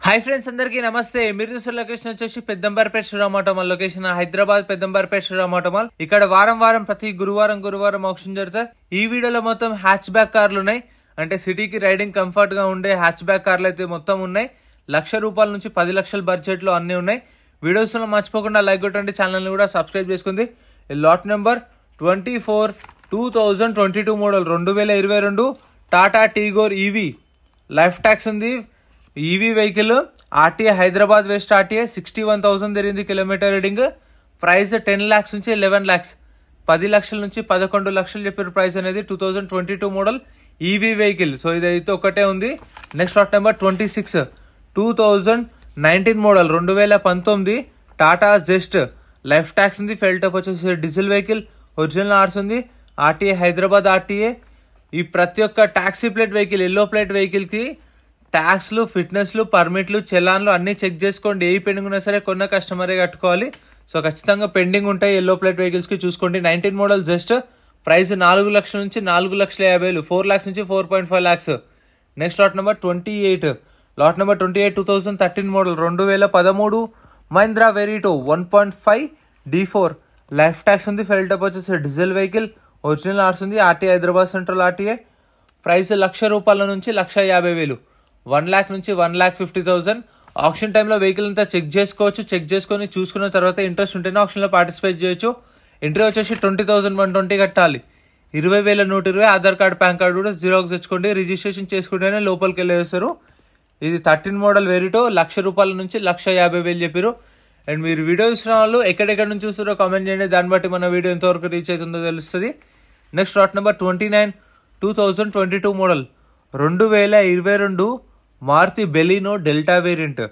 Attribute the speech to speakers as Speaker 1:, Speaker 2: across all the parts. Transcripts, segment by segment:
Speaker 1: Hi friends, అందరికీ నమస్తే. మీరు చూసిన లొకేషన్ వచ్చేసి Peddamberpet Shriram auto mall location, Hyderabad Peddamberpet Shriram auto mall. ఇక్కడ వారం ప్రతి గురువారం ఆప్షన్ జరుగుతాయి. ఈ వీడియోలో మొత్తం హ్యాచ్ బ్యాక్ కార్లు ఉన్నాయి. అంటే సిటీకి రైడింగ్ కంఫర్ట్ గా ఉండే హ్యాచ్ బ్యాక్ కార్లు అయితే మొత్తం ఉన్నాయి. ₹1,00,000 నుంచి 10 లక్షల బడ్జెట్ లో అన్ని ఉన్నాయి. వీడియోస్ లో మర్చిపోకుండా లైక్ కొట్టండి, ఛానల్ ని కూడా సబ్స్క్రైబ్ చేసుకుంది. Lot number 24 2022 model 2022 Tata Tigor EV. Life tax ఉంది. EV vehicle RTA Hyderabad west RTA 61,000 తిరిగింది కిలోమీటర్ రీడింగ్. ప్రైస్ 10 lakhs నుంచి 11 lakhs, 10 లక్షల నుంచి 11 లక్షలు చెప్పారు ప్రైస్ అనేది. 2022 మోడల్ ఈవీ వెహికల్. సో ఇదైతే ఒకటే ఉంది. Next lot number 26 2019 model 2019 Tata Zest. Life tax ఉంది. ఫెల్ టప్ వచ్చేసి డీజిల్ వెహికల్. ఒరిజినల్ ఆర్స్ ఉంది. RTA Hyderabad RTA. ఈ ప్రతి ఒక్క taxi plate vehicle, yellow plate vehicle కి ట్యాక్స్లు, ఫిట్నెస్లు, పర్మిట్లు, చలాన్లు అన్ని చెక్ చేసుకోండి. ఏ పెండింగ్ ఉన్నా సరే కొన్న కస్టమరే కట్టుకోవాలి. సో ఖచ్చితంగా పెండింగ్ ఉంటాయి ఎల్లో ప్లేట్ వెహికల్స్ కి. చూసుకోండి. 19 మోడల్ జస్ట్. ప్రైస్ 4 లక్షల నుంచి 4,50,000, 4 lakhs నుంచి 4.5 lakhs. Next lot number 28 2013 model 2013 Mahindra వెరిటో 1.5 D4. Life tax ఉంది. ఫెల్ టప్ వచ్చేసి డీజిల్ వెహికల్. ఒరిజినల్ ఆర్స్ ఉంది. RTA Hyderabad central RTA. Price ₹1,00,000 నుంచి 1,50,000, 1 lakh నుంచి 1,50,000. ఆప్షన్ టైంలో వెహికల్ అంతా చెక్ చేసుకోవచ్చు. చెక్ చేసుకుని చూసుకున్న తర్వాత ఇంట్రెస్ట్ ఉంటేనే ఆప్షన్ లో పార్టిసిపేట్ చేయొచ్చు. ఎంట్రీ వచ్చేసి 20,120 కట్టాలి. 20,120. ఆధార్ కార్డ్, పాన్ కార్డు కూడా జిరాక్స్ తెచ్చుకోండి. రిజిస్ట్రేషన్ చేసుకుంటేనే లోపలికి వెళ్ళేస్తారు. ఇది 13 మోడల్ వెరిటో. ₹1,00,000 నుంచి 1,50,000 చెప్పారు. అండ్ మీరు వీడియో చూసిన వాళ్ళు ఎక్కడెక్కడ నుంచి చూస్తారో కామెంట్ చేయండి. దాన్ని బట్టి మన వీడియో ఎంతవరకు రీచ్ అవుతుందో తెలుస్తుంది. Next lot number 29 2022 model 2022 Maruti Baleno delta variant.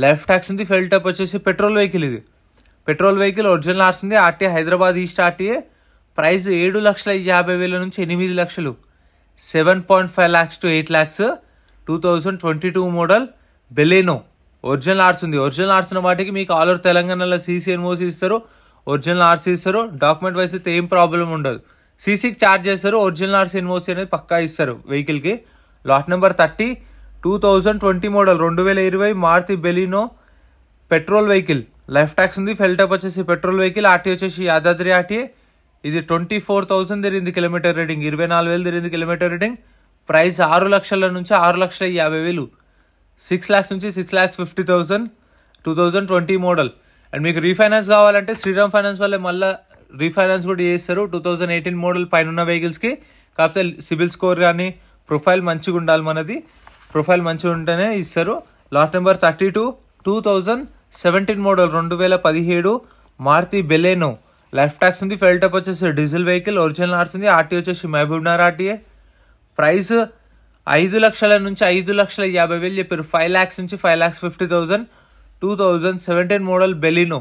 Speaker 1: Life tax ఉంది. ఫెల్ టప్ వచ్చేసి పెట్రోల్ వెహికల్. ఇది పెట్రోల్ వెహికల్. ఒరిజినల్ ఆర్స్ ఉంది. RTA Hyderabad east RTA. Price 7,50,000 నుంచి 8 లక్షలు, 7.5 lakhs to 8 lakhs. 2022 model Baleno. Original ఆర్స్ ఉంది. ఒరిజినల్ ఆర్స్ ఉన్న వాటికి మీకు ఆల్ ఓవర్ తెలంగాణలో సీసీ ఎన్ఓసి ఇస్తారు, ఒరిజినల్ ఆర్సీ ఇస్తారు. డాక్యుమెంట్ వైజ్ అయితే ఏం ప్రాబ్లం ఉండదు. సీసీకి ఛార్జ్ చేస్తారు. ఒరిజినల్ ఆర్సీ ఎన్ఓసి అనేది పక్కా ఇస్తారు వెహికల్ కి. Lot number 30 2020 model 2020 Maruti Baleno petrol vehicle. Life tax ఉంది. ఫెల్ టప్ వచ్చేసి పెట్రోల్ వెహికల్. ఆర్టీ వచ్చేసి యాదాద్రి ఆర్టీ. ఇది 24,000 తిరిగింది కిలోమీటర్ రీడింగ్. 24,000 తిరిగింది కిలోమీటర్ రీడింగ్. ప్రైస్ 6 లక్షల నుంచి 6,50,000, 6 lakhs నుంచి 6,50,000. 2020 మోడల్. అండ్ మీకు రీఫైనాన్స్ కావాలంటే శ్రీరామ్ ఫైనాన్స్ వాళ్ళే మళ్ళీ రీఫైనాన్స్ కూడా చేస్తారు 2018 మోడల్ పైన ఉన్న వెహికల్స్ కి. కాకపోతే సిబిల్ స్కోర్ కానీ ప్రొఫైల్ మంచిగా ఉండాలి. మనది ప్రొఫైల్ మంచిగా ఉంటేనే ఇస్తారు. Lot number 32 2017 model 2017 Maruti Baleno. Life tax ఉంది. ఫెల్ టప్ వచ్చేసి డీజిల్ వెహికల్. ఒరిజినల్ ఆర్స్ ఉంది. ఆర్టీ వచ్చేసి మహబూబ్నగర్ ఆర్టీఏ. ప్రైస్ 5 లక్షల నుంచి 5,50,000 చెప్పారు. 5 lakhs నుంచి 5,50,000. 2017 మోడల్ బెలినో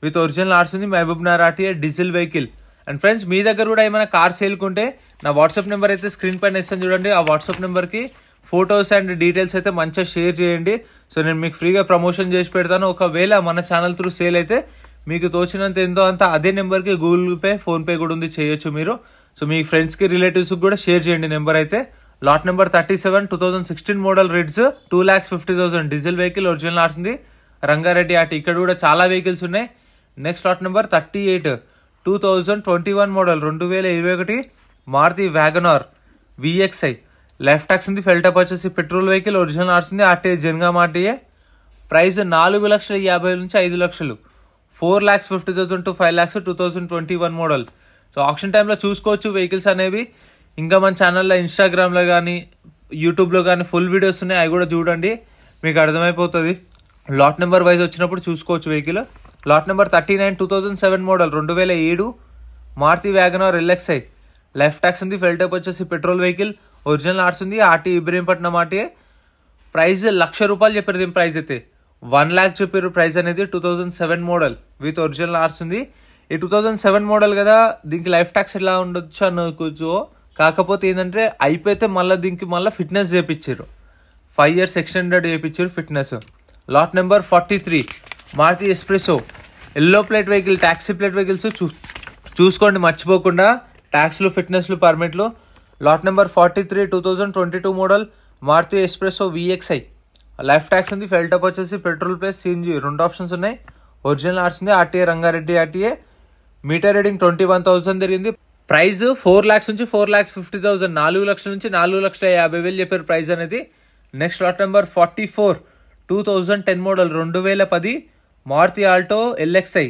Speaker 1: విత్ ఒరిజినల్ ఆర్స్ ఉంది. Mahabubnagar RTA diesel vehicle. And friends, మీ దగ్గర కూడా ఏమైనా కార్ సేల్కుంటే నా వాట్సాప్ నెంబర్ అయితే స్క్రీన్ పైన ఇస్తాను చూడండి. ఆ వాట్సాప్ నెంబర్ కి ఫొటోస్ అండ్ డీటెయిల్స్ అయితే మంచిగా షేర్ చేయండి. సో నేను మీకు ఫ్రీగా ప్రమోషన్ చేసి పెడతాను. ఒకవేళ మన ఛానల్ త్రూ సేల్ అయితే మీకు తోచినంత ఎంతో అంత అదే నెంబర్కి గూగుల్ పే, ఫోన్ పే కూడా ఉంది, చేయొచ్చు మీరు. సో మీ ఫ్రెండ్స్ కి, రిలేటివ్స్ కి కూడా షేర్ చేయండి నెంబర్ అయితే. Lot number 37 2016 model Ritz 2,50,000 diesel vehicle. Original ఆర్స్ ఉంది. రంగారెడ్డి ఆర్టీ. ఇక్కడ కూడా చాలా వెహికల్స్ ఉన్నాయి. Next lot number 38 2021 model 2021 Maruti WagonR VXI. Life tax ఉంది. ఫెల్ టప్ వచ్చేసి పెట్రోల్ వెహికల్. ఒరిజినల్ ఆర్స్ ఉంది. RTA Jangaon RTA. ప్రైస్ 4,50,000 నుంచి 5 లక్షలు, 4,50,000 to 5 lakhs. 2021 model. So option టైంలో చూసుకోవచ్చు వెహికల్స్ అనేవి. ఇంకా మన ఛానల్లో ఇన్స్టాగ్రామ్లో కానీ యూట్యూబ్లో కానీ ఫుల్ వీడియోస్ ఉన్నాయి. అవి కూడా చూడండి, మీకు అర్థమైపోతుంది. లాట్ నెంబర్ వైజ్ వచ్చినప్పుడు చూసుకోవచ్చు vehicle. Lot number 39 2007 model 2007 Maruti WagonR LXI. Life tax ఉంది. ఫెల్ టప్ వచ్చేసి పెట్రోల్ వెహికల్. ఒరిజినల్ ఆర్స్ ఉంది. RT Ibrahimpatnam RTA. ప్రైస్ ₹1,00,000 చెప్పారు. దీని ప్రైస్ అయితే 1 lakh చెప్పారు ప్రైస్ అనేది. 2007 మోడల్ విత్ ఒరిజినల్ ఆర్స్ ఉంది. ఈ 2007 మోడల్ కదా, దీనికి లైఫ్ ట్యాక్స్ ఎలా ఉండొచ్చు అనుకోవచ్చు. కాకపోతే ఏంటంటే అయిపోతే మళ్ళీ దీనికి మళ్ళీ ఫిట్నెస్ చేయించారు. 5 years ఎక్స్టెండెడ్ చేయించారు fitness. Lot number 43 Maruti Spresso yellow plate vehicle. Taxi plate vehicles చూసుకోండి మర్చిపోకుండా. ట్యాక్స్లు, ఫిట్నెస్లు, పర్మిట్లు. Lot number 43 2022 model Maruti Spresso VXI. Life tax ఉంది. ఫెల్ టాప్ వచ్చేసి పెట్రోల్ ప్లస్ సిఎన్జి 2 ఆప్షన్స్ ఉన్నాయి. ఒరిజినల్ ఆర్ట్స్ ఉంది. RTA Rangareddy RTA. Meter reading 21,000 తిరిగింది. ప్రైస్ 4 lakhs నుంచి 4,50,000, 4 లక్షల నుంచి 4,50,000 చెప్పారు ప్రైస్ అనేది. Next lot number 44 2010 model 2010 Maruti Alto LXI.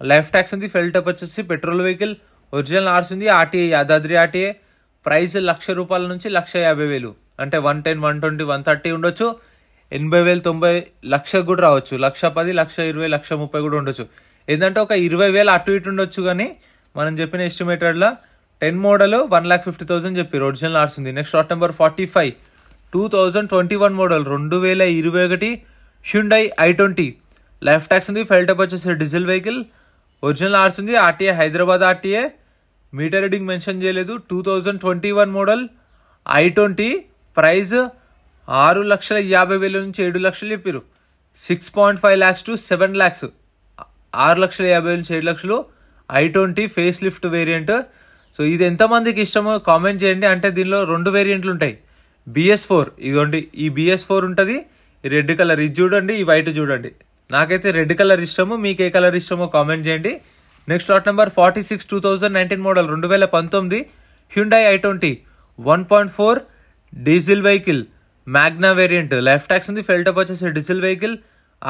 Speaker 1: Life tax ఉంది. ఫెల్ టాప్ వచ్చేసి పెట్రోల్ వెహికల్. ఒరిజినల్ ఆర్ట్స్ ఉంది. RTA Yadadri RTA. ప్రైస్ ₹1,00,000 నుంచి 1,50,000, అంటే 110, 120, 130 ఉండొచ్చు. 80,000, 90 లక్షకు కూడా రావచ్చు. 1,10,000, 1,20,000, 1,30,000 కూడా ఉండొచ్చు. ఏంటంటే ఒక 20,000 అటు ఇటు ఉండొచ్చు. కానీ మనం చెప్పిన ఎస్టిమేటెడ్లో 10 మోడల్ 1,50,000 చెప్పారు. ఒరిజినల్ ఆర్ట్స్ ఉంది. Next lot number 45 2021 model 2021 Hyundai i20. Life tax ఉంది. ఫెల్ టాప్ వచ్చేసి డీజిల్ వెహికల్. ఒరిజినల్ ఆర్ట్స్ ఉంది. RTA Hyderabad RTA. Meter reading mention చేయలేదు. 2021 మోడల్ i20. ప్రైస్ 6,50,000 నుంచి 7 లక్షలు చెప్పారు. 6.5 lakhs to 7 lakhs, 6,50,000 నుంచి 7 లక్షలు. i20 face lift variant. So ఇది ఎంతమందికి ఇష్టమో కామెంట్ చేయండి. అంటే దీనిలో 2 వేరియంట్లు ఉంటాయి. BS4 ఇదిగోండి, ఈ BS4 ఉంటుంది. ఈ రెడ్ కలర్ ఇది చూడండి, ఈ వైట్ చూడండి. నాకైతే రెడ్ కలర్ ఇష్టము. మీకు ఏ కలర్ ఇష్టమో కామెంట్ చేయండి. Next lot number 46 2019 model 2019 Hyundai i20 1.4 diesel vehicle Magna variant. Life tax ఉంది. ఫెల్ టాప్ వచ్చేసి డీజిల్ వెహికల్.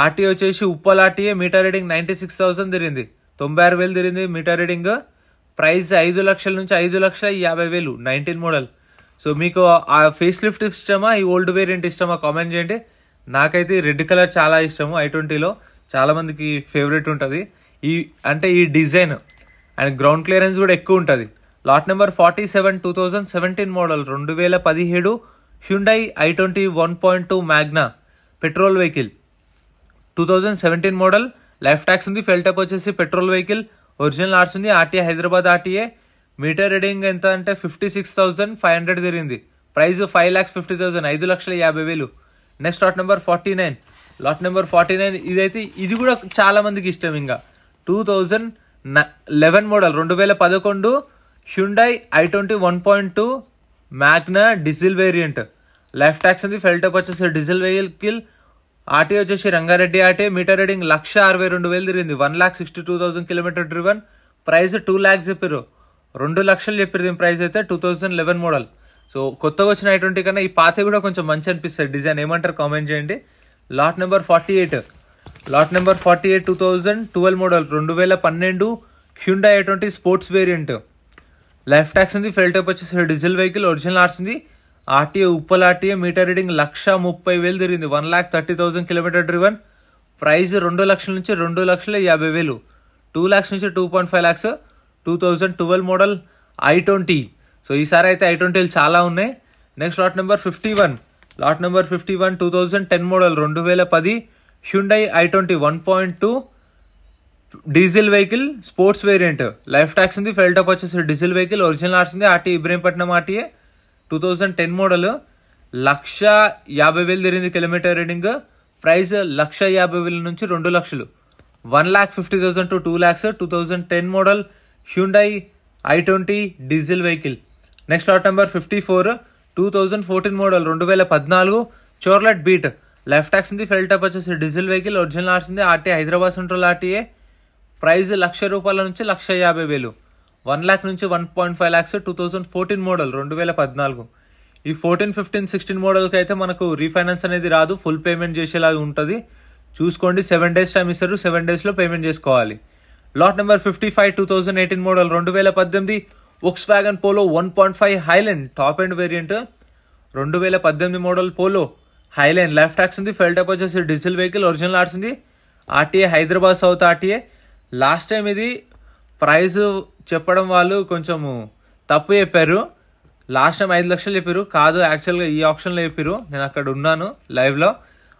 Speaker 1: ఆర్టీఏ వచ్చేసి ఉప్పల్ ఆర్టీఏ. మీటర్ రీడింగ్ 96,000 తిరిగింది. 96,000 తిరిగింది మీటర్ రీడింగ్. ప్రైస్ 5 లక్షల నుంచి 5,50,000 19 మోడల్. సో మీకు ఆ ఫేస్ లిఫ్ట్ ఇష్టమా, ఈ ఓల్డ్ వేరియంట్ ఇష్టమా కామెంట్ చేయండి. నాకైతే రెడ్ కలర్ చాలా ఇష్టము. i20లో చాలా మందికి ఫేవరెట్ ఉంటుంది. ఈ డిజైన్ అండ్ గ్రౌండ్ క్లియరెన్స్ కూడా ఎక్కువ ఉంటుంది. Lot number 47 2017 model 2017 Hyundai i20 1.2 Magna petrol vehicle. 2017 model. Life tax ఉంది. ఫెల్ టాప్ వచ్చేసి పెట్రోల్ వెహికల్. ఒరిజినల్ ఆర్ట్స్ ఉంది. RTA Hyderabad RTA. Meter reading ఎంత అంటే 56,500 తిరిగింది. Price 5,50,000, 5,50,000. Next lot number 49 lot number 49 ఇదైతే ఇది కూడా చాలా మందికి ఇష్టం. ఇంకా 2011 model 2011 Hyundai i20 1.2 Magna diesel variant. Life tax ఉంది. ఫెల్ టాప్ వచ్చేసి డీజిల్ వెహికల్. ఆర్టీఏ వచ్చేసి రంగారెడ్డి ఆర్టీఏ. మీటర్ రీడింగ్ 1,62,000 తిరిగింది. 1,62,000 కిలోమీటర్ డ్రివన్. ప్రైస్ 2 lakhs చెప్పారు. 2 లక్షలు చెప్పారు దీని ప్రైస్ అయితే. 2011 మోడల్. సో కొత్తగా వచ్చిన i20 కన్నా ఈ పాత కూడా కొంచెం మంచి అనిపిస్తుంది డిజైన్. ఏమంటారు కామెంట్ చేయండి. Lot number 48 2012 model 2012 Hyundai i20 sports variant. Life tax ఉంది. ఫెల్ టాప్ వచ్చేసి డీజిల్ వెహికల్. ఒరిజినల్ ఆర్ట్స్ ఉంది. RTA Uppal RTA. Meter reading 1,30,000 తిరిగింది. 1,30,000 కిలోమీటర్ డ్రివన్. ప్రైస్ 2 లక్షల నుంచి 2,50,000, 2 lakhs నుంచి 2.5 lakhs. 2012 model i20. సో ఈసారి అయితే i20 చాలా ఉన్నాయి. Next lot number 51 2010 model 2010 Hyundai i20 1.2 diesel vehicle sports variant. Life tax ఉంది. ఫెల్ టాప్ వచ్చేసి డీజిల్ వెహికల్. ఒరిజినల్ ఆర్ట్స్ ఉంది. RT Ibrahimpatnam RTA. 2010 మోడల్. 1,50,000 తిరిగింది కిలోమీటర్ రీడింగ్. ప్రైస్ 1,50,000 నుంచి 2 లక్షలు, 1,50,000 to 2 lakhs. 2010 model Hyundai i20 diesel vehicle. Next lot number 54 2014 model 2014 Chevrolet Beat. Life tax ఉంది. Fuel type వచ్చేసి diesel vehicle. Original arts ఉంది. RTA Hyderabad central RTA. Price ₹1,00,000 నుంచి 1,50,000, 1 lakh నుంచి 1.5 lakhs. 2014 model 2014. ఈ 14, 15, 16 మోడల్కి అయితే మనకు రీఫైనాన్స్ అనేది రాదు. ఫుల్ పేమెంట్ చేసేలాగా ఉంటుంది. చూసుకోండి. 7 days టైం ఇస్తారు. 7 daysలో పేమెంట్ చేసుకోవాలి. Lot number 55 2018 model 2018 Volkswagen polo 1.5 highline top end variant. 2018 model polo highline. Life tax ఉంది. ఫెల్ టాప్ వచ్చేసి డీజిల్ వెహికల్. ఒరిజినల్ ఆర్ట్స్ ఉంది. RTA Hyderabad south RTA. Last time ఇది ప్రైస్ చెప్పడం వాళ్ళు కొంచెము తప్పు చెప్పారు. లాస్ట్ టైం 5 లక్షలు చెప్పారు. కాదు, యాక్చువల్గా ఈ ఆప్షన్లో చెప్పారు. నేను అక్కడ ఉన్నాను లైవ్లో.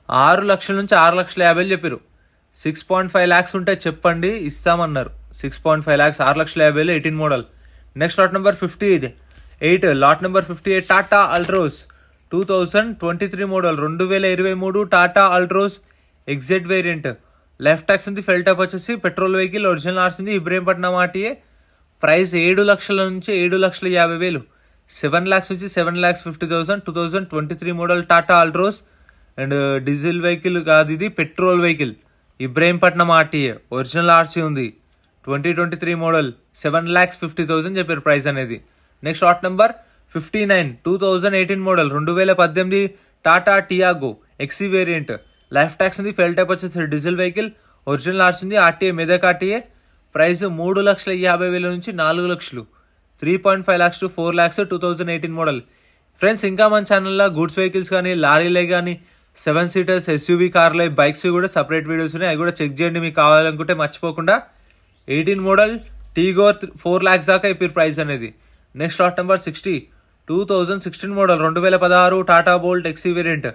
Speaker 1: 6 లక్షల నుంచి 6,50,000 చెప్పారు. 6.5 lakhs ఉంటే చెప్పండి ఇస్తామన్నారు. 6.5 lakhs, 6,50,000, 18 model. Next lot number 58 lot number 58 Tata Altroz 2023 model 2023 Tata Altroz exert variant. Life tax ఉంది. ఫెల్ టాప్ వచ్చేసి పెట్రోల్ వెహికల్. ఒరిజినల్ ఆర్ట్స్ ఉంది. ఇబ్రహీంపట్నం ఆర్టీఏ. ప్రైస్ 7 లక్షల నుంచి 7,50,000, 7 lakhs నుంచి 7,50,000. 2023 model Tata Altroz. And diesel vehicle కాదు, ఇది petrol vehicle. Ibrahimpatnam RTA original RC ఉంది. 2023 model 7,50,000 చెప్పారు ప్రైస్ అనేది. Next lot number 59 2018 model 2018 Tata Tiago XE variant. Life tax ఉంది, ఫెయిల్ టైప్ వచ్చేసి డీజిల్ వెహికల్, ఒరిజినల్ ఆర్సీ ఉంది, ఆర్టీఏ మెదక్ ఆర్టీఏ. ప్రైస్ 3,50,000 నుంచి 4 లక్షలు, 3.5 lakhs to 4 lakhs 2018 model. Friends ఇంకా మన ఛానల్లో గూడ్స్ వెహికల్స్ కానీ లారీలే కానీ 7 సీటర్స్ ఎస్యూవీ కార్లు బైక్స్ కూడా సపరేట్ వీడియోస్ ఉన్నాయి, అవి కూడా చెక్ చేయండి మీకు కావాలనుకుంటే మర్చిపోకుండా. 18 మోడల్ టీగోర్ 4 lakhs దాకా అయిపోయి ప్రైస్ అనేది. Next lot number 60 2016 model 2016 Tata Bolt XE variant.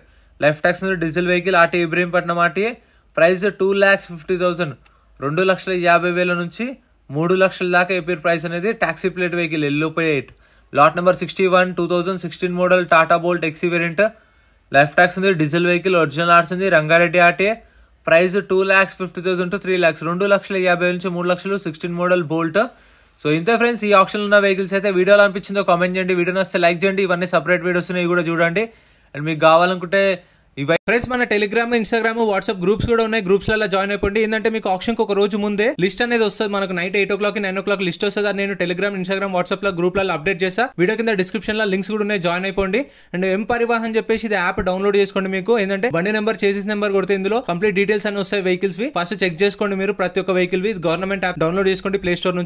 Speaker 1: Life tax diesel vehicle, RTA Ibrahimpatnam RTA. Price 2,50,000, 2,50,000 నుంచి 3 లక్షల దాకా అయిపోయి ప్రైస్ అనేది. Taxi plate vehicle yellow plate. Lot number 61 2016 model Tata Bolt XE variant. Life tax ఉంది, diesel vehicle, original arts ఉంది, Rangareddy RTA. Price 2,50,000 to 3 lakhs, 2,50,000 నుంచి 3 లక్షలు. 16 model Bolt. So ఇంతే ఫ్రెండ్స్ ఈ ఆప్షన్ ఉన్న వెహికల్స్ అయితే. వీడియోలో అనిపించిందో కామెంట్ చేయండి, వీడియో నచ్చితే లైక్ చేయండి. ఇవన్నీ సపరేట్ వీడియోస్ ఉన్నాయి, కూడా చూడండి. అండ్ మీకు కావాలనుకుంటే ఇవి ఫ్రెండ్స్ మన టెలిగ్రామ్, ఇన్స్టాగ్రామ్, వాట్సాప్ గ్రూప్స్ కూడా ఉన్నాయి. గ్రూప్స్ లలో జాయిన్ అయిపోండి. ఏంటంటే మీకు ఆప్షన్ ఒక రోజు ముందే లిస్ట్ అనేది వస్తుంది. మనకు నైట్ 8 o'clock 9 o'clock లిస్ట్ వస్తుంది. నేను టెలిగ్రామ్, ఇన్స్టాగ్రామ్, వాట్సాప్ లో గ్రూప్లలో అప్డేట్ చేస్తా. వీడియో కింద డిస్క్రిప్షన్ లో లింక్స్ కూడా ఉన్నాయి, జాయిన్ అయిపోండి. అండ్ ఎం పరివాహన్ చెప్పేసి ఇది యాప్ డౌన్లోడ్ చేసుకోండి. మీకు ఏంటంటే బండి నెంబర్, చేసిస్ నెంబర్ కొడితే ఇందులో కంప్లీట్ డీటెయిల్స్ అన్ని వస్తాయి వెహికల్స్ వి. ఫస్ట్ చెక్ చేసుకోండి మీరు ప్రతి ఒక్క వెహికల్ వి. గవర్నమెంట్ యాప్ డౌన్లోడ్ చేసుకోండి ప్లే స్టోర్ నుంచి.